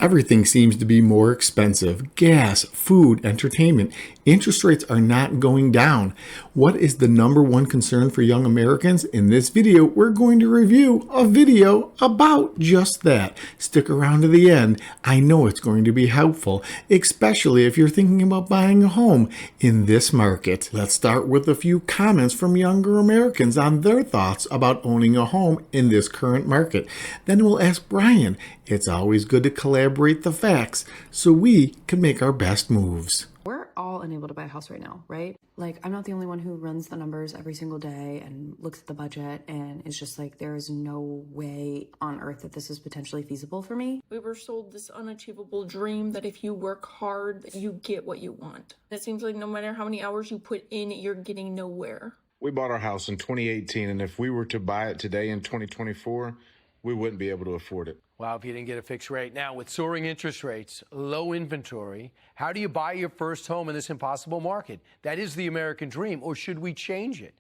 Everything seems to be more expensive. Gas, food, entertainment. Interest rates are not going down. What is the number one concern for young Americans? In this video, we're going to review a video about just that. Stick around to the end. I know it's going to be helpful, especially if you're thinking about buying a home in this market. Let's start with a few comments from younger Americans on their thoughts about owning a home in this current market. Then we'll ask Brian. It's always good to collaborate the facts so we can make our best moves. We're all unable to buy a house right now, right? Like, I'm not the only one who runs the numbers every single day and looks at the budget, and it's just like, there is no way on earth that this is potentially feasible for me. We were sold this unachievable dream that if you work hard, that you get what you want. It seems like no matter how many hours you put in, you're getting nowhere. We bought our house in 2018, and if we were to buy it today in 2024, we wouldn't be able to afford it. Wow, if you didn't get a fixed rate. Now, with soaring interest rates, low inventory, how do you buy your first home in this impossible market? That is the American dream, or should we change it?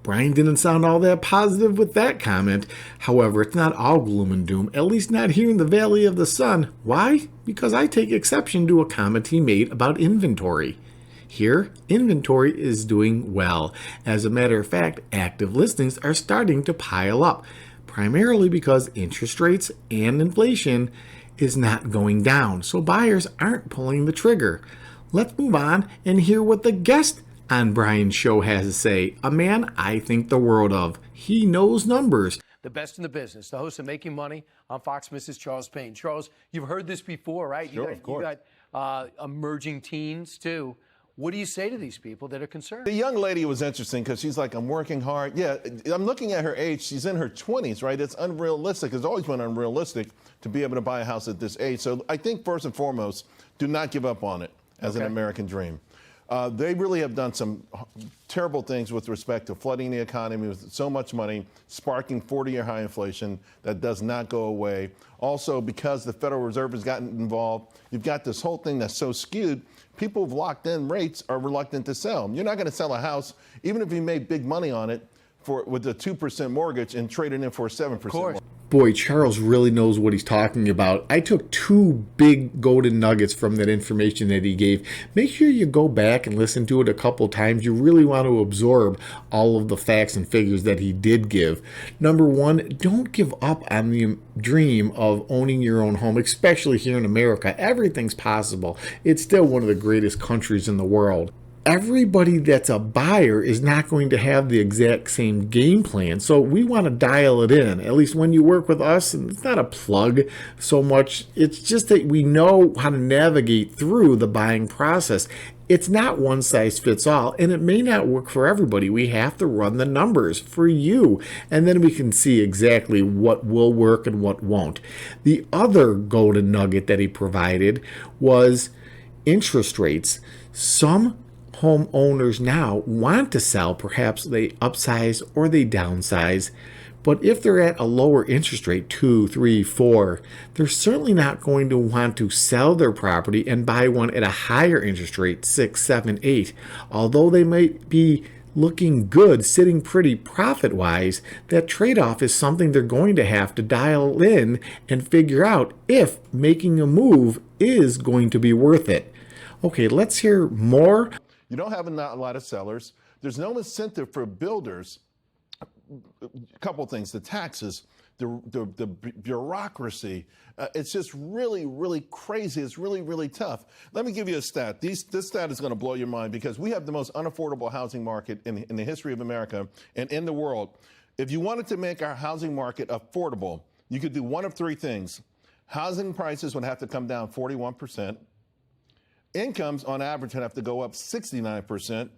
Brian didn't sound all that positive with that comment. However, it's not all gloom and doom, at least not here in the Valley of the Sun. Why? Because I take exception to a comment he made about inventory. Here, inventory is doing well. As a matter of fact, active listings are starting to pile up, primarily because interest rates and inflation is not going down, so buyers aren't pulling the trigger. Let's move on and hear what the guest on Brian's show has to say, a man I think the world of. He knows numbers. The best in the business, the host of Making Money on Fox, Mrs. Charles Payne. Charles, you've heard this before, right? Sure, of course. You got emerging teens, too. What do you say to these people that are concerned? The young lady was interesting because she's like, I'm working hard. Yeah, I'm looking at her age. She's in her 20s, right? It's unrealistic. It's always been unrealistic to be able to buy a house at this age. So I think first and foremost, do not give up on it as an American dream. They really have done some terrible things with respect to flooding the economy with so much money, sparking 40-year high inflation that does not go away. Also, because the Federal Reserve has gotten involved, you've got this whole thing that's so skewed. People with locked-in rates are reluctant to sell. You're not going to sell a house, even if you made big money on it, with a 2% mortgage and trade it in for a 7% mortgage. Boy, Charles really knows what he's talking about. I took two big golden nuggets from that information that he gave. Make sure you go back and listen to it a couple times. You really want to absorb all of the facts and figures that he did give. Number one, don't give up on the dream of owning your own home, especially here in America. Everything's possible. It's still one of the greatest countries in the world. Everybody that's a buyer is not going to have the exact same game plan. So we want to dial it in. At least when you work with us, and it's not a plug so much. It's just that we know how to navigate through the buying process. It's not one size fits all, and it may not work for everybody. We have to run the numbers for you, and then we can see exactly what will work and what won't. The other golden nugget that he provided was interest rates. Some homeowners now want to sell. Perhaps they upsize or they downsize. But if they're at a lower interest rate, 2, 3, 4, they're certainly not going to want to sell their property and buy one at a higher interest rate, 6, 7, 8. Although they might be looking good, sitting pretty profit-wise, that trade-off is something they're going to have to dial in and figure out if making a move is going to be worth it. Okay, let's hear more. You don't have a lot of sellers. There's no incentive for builders. A couple of things, the taxes, the bureaucracy. It's just really, really crazy. It's really, really tough. Let me give you a stat. This stat is going to blow your mind because we have the most unaffordable housing market in the history of America and in the world. If you wanted to make our housing market affordable, you could do one of three things. Housing prices would have to come down 41%. Incomes on average would have to go up 69%,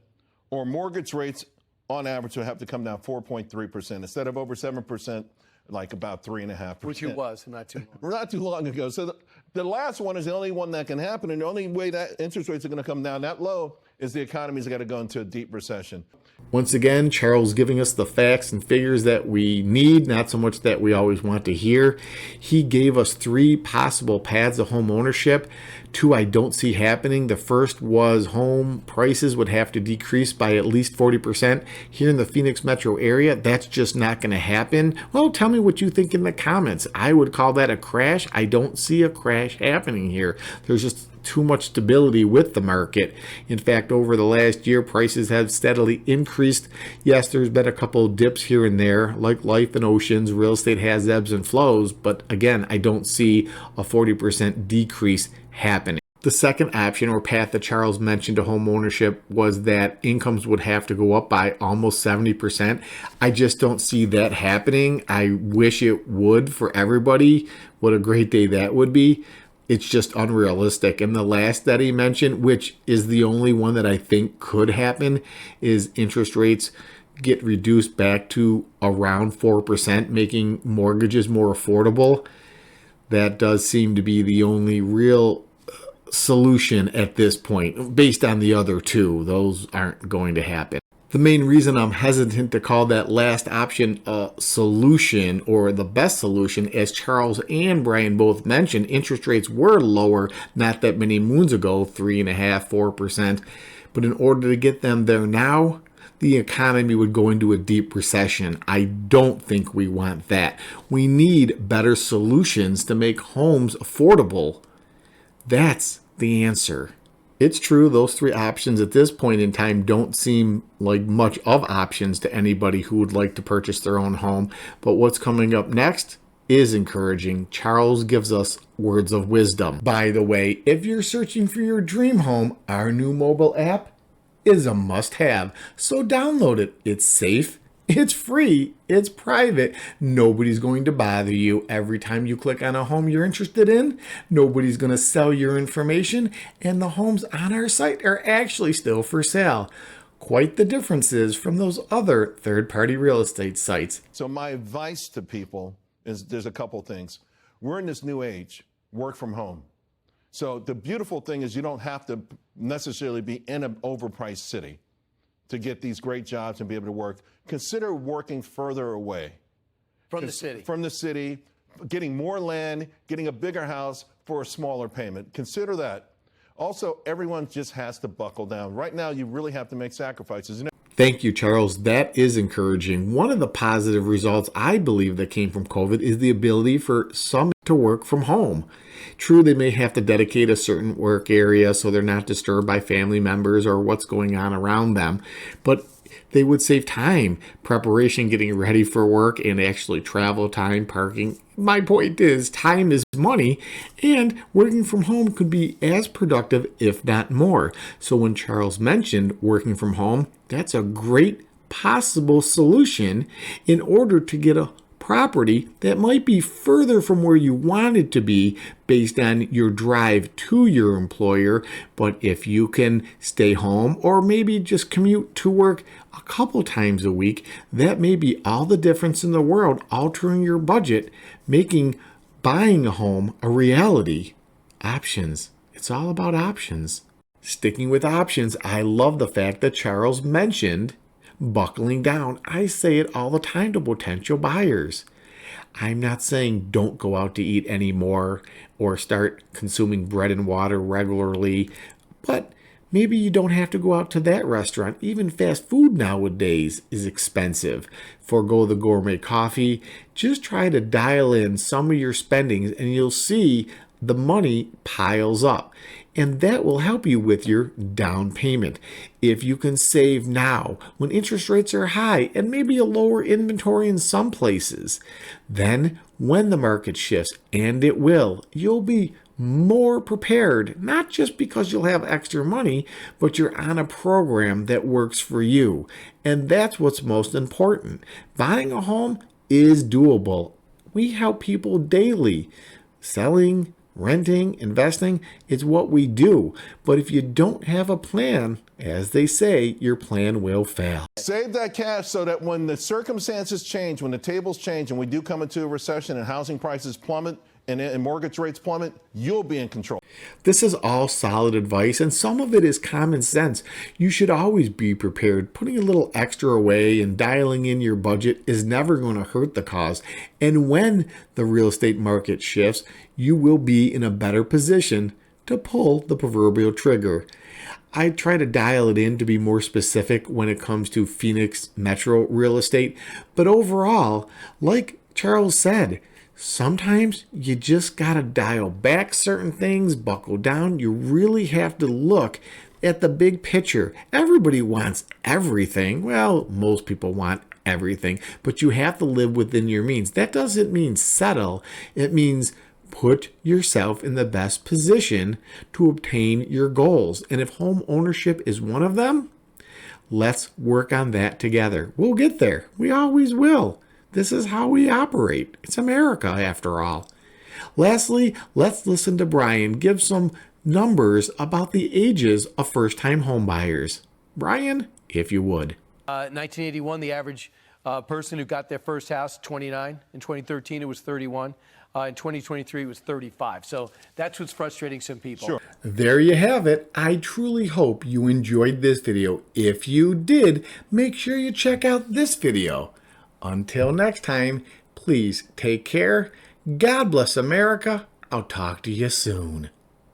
or mortgage rates on average would have to come down 4.3%. Instead of over 7%, like about 3.5%. Which it was not too long. Not too long ago. So the last one is the only one that can happen, and the only way that interest rates are going to come down that low is the economy's got to go into a deep recession. Once again, Charles giving us the facts and figures that we need, not so much that we always want to hear. He gave us 3 possible paths of home ownership. 2 I don't see happening. The first was home prices would have to decrease by at least 40% here in the Phoenix metro area. That's just not going to happen. Well, tell me what you think in the comments. I would call that a crash. I don't see a crash happening here. There's just too much stability with the market. In fact, over the last year, prices have steadily increased. Yes, there's been a couple of dips here and there. Like life and oceans, real estate has ebbs and flows. But again, I don't see a 40% decrease happening. The second option or path that Charles mentioned to home ownership was that incomes would have to go up by almost 70%. I just don't see that happening. I wish it would for everybody. What a great day that would be. It's just unrealistic. And the last that he mentioned, which is the only one that I think could happen, is interest rates get reduced back to around 4%, making mortgages more affordable. That does seem to be the only real solution at this point, based on the other 2. Those aren't going to happen. The main reason I'm hesitant to call that last option a solution or the best solution, as Charles and Brian both mentioned, interest rates were lower not that many moons ago, 3.5%, 4%. But in order to get them there now, the economy would go into a deep recession. I don't think we want that. We need better solutions to make homes affordable. That's the answer. It's true, those 3 options at this point in time don't seem like much of options to anybody who would like to purchase their own home. But what's coming up next is encouraging. Charles gives us words of wisdom. By the way, if you're searching for your dream home, our new mobile app is a must-have. So download it. It's safe. It's free. It's private. Nobody's going to bother you every time you click on a home you're interested in. Nobody's going to sell your information. And the homes on our site are actually still for sale. Quite the differences from those other third-party real estate sites. So my advice to people is there's a couple things. We're in this new age, work from home. So the beautiful thing is you don't have to necessarily be in an overpriced city to get these great jobs and be able to work. Consider working further away. From the city. From the city, getting more land, getting a bigger house for a smaller payment. Consider that. Also, everyone just has to buckle down. Right now, you really have to make sacrifices. Thank you, Charles. That is encouraging. One of the positive results I believe that came from COVID is the ability for some to work from home. True, they may have to dedicate a certain work area so they're not disturbed by family members or what's going on around them, but they would save time, preparation, getting ready for work, and actually travel time, parking. My point is, time is money, and working from home could be as productive, if not more. So when Charles mentioned working from home, that's a great possible solution in order to get a property that might be further from where you want it to be based on your drive to your employer. But if you can stay home or maybe just commute to work a couple times a week, that may be all the difference in the world, altering your budget, making buying a home a reality. Options. It's all about options. Sticking with options, I love the fact that Charles mentioned buckling down. I say it all the time to potential buyers. I'm not saying don't go out to eat anymore or start consuming bread and water regularly, but maybe you don't have to go out to that restaurant. Even fast food nowadays is expensive. Forgo the gourmet coffee. Just try to dial in some of your spendings and you'll see the money piles up. And that will help you with your down payment. If you can save now when interest rates are high and maybe a lower inventory in some places, then when the market shifts, and it will, you'll be more prepared, not just because you'll have extra money, but you're on a program that works for you. And that's what's most important. Buying a home is doable. We help people daily. Selling, renting, investing, it's what we do. But if you don't have a plan, as they say, your plan will fail. Save that cash so that when the circumstances change, when the tables change and we do come into a recession and housing prices plummet, and mortgage rates plummet, you'll be in control. This is all solid advice, and some of it is common sense. You should always be prepared. Putting a little extra away and dialing in your budget is never going to hurt the cause. And when the real estate market shifts, you will be in a better position to pull the proverbial trigger. I try to dial it in to be more specific when it comes to Phoenix metro real estate, but overall, like Charles said, sometimes you just gotta dial back certain things, buckle down. You really have to look at the big picture. Everybody wants everything. Well, most people want everything, but you have to live within your means. That doesn't mean settle. It means put yourself in the best position to obtain your goals. And if home ownership is one of them, let's work on that together. We'll get there. We always will. This is how we operate. It's America, after all. Lastly, let's listen to Brian give some numbers about the ages of first-time home buyers. Brian, if you would. 1981, the average person who got their first house, 29. In 2013, it was 31. In 2023, it was 35. So that's what's frustrating some people. Sure. There you have it. I truly hope you enjoyed this video. If you did, make sure you check out this video. Until next time, please take care. God bless America. I'll talk to you soon.